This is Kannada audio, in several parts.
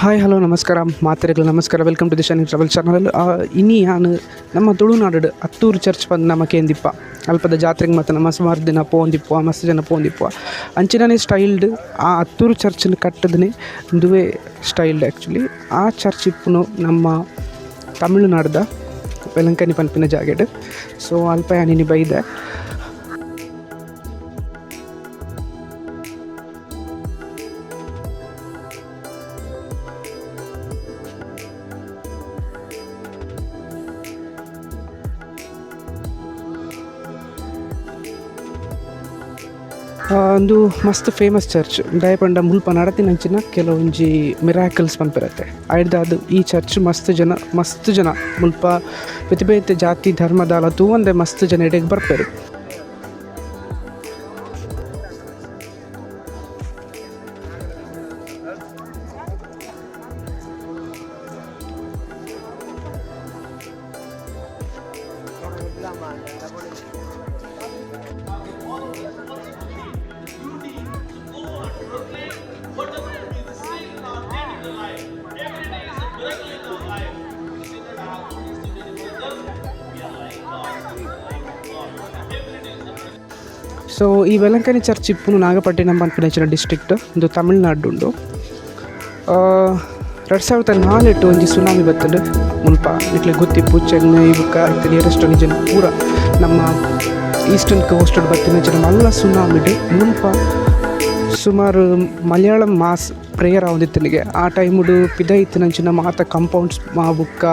ಹಾಯ್ ಹಲೋ ನಮಸ್ಕಾರ ಮಾತೆರೆಗಳು ನಮಸ್ಕಾರ welcome to the Shani travel channel. ಇನಿ ನಾನು ನಮ್ಮ ತುಳುನಾಡು ಹತ್ತೂರು ಚರ್ಚ್ ಬಂದು ನಮಗೆ ಎಂದಿಪ್ಪ ಅಲ್ಪದ ಜಾತ್ರೆಗೆ ಮತ್ತು ನಮ್ಮ ಸುಮಾರು ದಿನ ಪೋಂದಿಪ್ಪುವ ಮಸ್ತ್ ಜನ ಪೋಂದಿಪ್ಪುವ ಅಂಚಿನೇ ಸ್ಟೈಲ್ಡ್ ಆ ಹತ್ತೂರು ಚರ್ಚನ್ನು ಕಟ್ಟದನೇ ದುವೇ ಸ್ಟೈಲ್ಡ್ ಆ್ಯಕ್ಚುಲಿ ಆ ಚರ್ಚ್ ಇಪ್ಪುನು ನಮ್ಮ ತಮಿಳುನಾಡ್ದ ವೆಲಂಕನಿ ಪನ್ಪಿನ ಜಾಗೆಡ್. ಸೊ ಅಲ್ಪ ಯಾನಿನಿ ಬೈದೆ ಒಂದು ಮಸ್ತ್ ಫೇಮಸ್ ಚರ್ಚ್ ದಯಪಂಡ ಮುಲ್ಪ ನಡತಿನಂಚಿನ ಕೆಲವೊಂಜಿ ಮಿರಾಕಲ್ಸ್ ಪನ್ಪಿರತ್ತೆ ಆಯ್ದ ಅದು ಈ ಚರ್ಚ್ ಮಸ್ತ್ ಜನ ಮುಲ್ಪ ಬೇತೆ ಬೇತೆ ಜಾತಿ ಧರ್ಮದಾಲ ತೂವಂದೆ ಮಸ್ತ್ ಜನ ಎಡೆಗೆ ಬರ್ಪೇರು. ಸೊ ಈ ವೆಲಂಕನಿ ಚರ್ಚ್ ಇಪ್ಪುನು ನಾಗಪಟ್ಟಿನಂ ಪನ್ಪುನಂಚಿನ ಡಿಸ್ಟ್ರಿಕ್ಟ್ ಇದು ತಮಿಳ್ನಾಡು ಉಂಡು. 2004 ಒಂಜಿ ಸುನಾಮಿ ಬತ್ತುಂಡು ಮುಲ್ಪ ಇಟ್ಲೆ ಗೊತ್ತಿಪ್ಪು ಚೆನ್ನೈ ಬುಕ್ಕ ಇತ್ತೆ ನಿಯರೆಸ್ಟ್ ನಿಜನ್ ಪೂರ ನಮ್ಮ ಈಸ್ಟರ್ನ್ ಕೋಸ್ಟ್ ಬತ್ತಿನಂಚಿನ ಮಲ್ಲ ಸುನಾಮಿಡ್ ಮುಲ್ಪ ಸುಮಾರು ಮಲಯಾಳಂ ಮಾಸ್ ಪ್ರೇಯರ್ ಆವೊಂದಿತ್ತನಿಗೆ ಆ ಟೈಮುಡು ಪಿದ ಇತ್ತಿನಂಚಿನ ಮಾತ ಕಂಪೌಂಡ್ಸ್ ಮಾ ಬುಕ್ಕ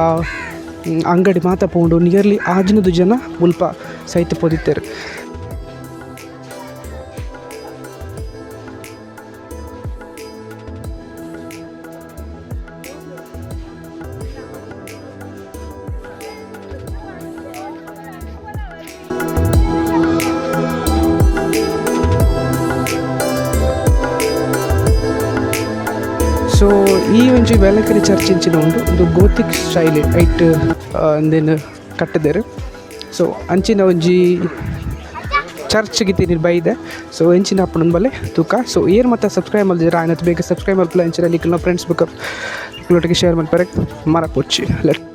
ಅಂಗಡಿ ಮಾತ ಪೋಂಡು ನಿಯರ್ಲಿ 500 ಜನ ಮುಲ್ಪ ಸಹಿತ ಪೋದಿತ್ತೇರು. ಸೊ ಈ ಒಂಜಿ ವೆಲಂಕನಿ ಚರ್ಚ್ ಇಂಚಿನ ಒಂದು ಗೋತಿಕ್ ಸ್ಟೈಲ್ ಐಟ್ ಅಂದೇನು ಕಟ್ಟಿದೇರು. ಸೊ ಅಂಚಿನ ಒಂಜಿ ಚರ್ಚ್ಗೆ ತಿನ್ನಿ ಬೈದೆ. ಸೊ ಎಂಚಿನ ಅಪ್ಪನ ಬಲ್ಲೆ ತೂಕ. ಸೊ ಏನು ಮತ್ತೆ ಸಬ್ಸ್ಕ್ರೈಬ್ ಮಾಡಿದ್ರೆ ಆಯ್ತು ಬೇಗ ಸಬ್ಸ್ಕ್ರೈಬ್ ಮಲ್ಪಲ್ಲ ಎಂಚಿನ ನಿಖಿಲ್ನ ಫ್ರೆಂಡ್ಸ್ ಬೇಕು ಒಟ್ಟಿಗೆ ಶೇರ್ ಮಾಡ್ತಾರೆ ಮರ ಪೊಚ್ಚಿ ಲೆಟ್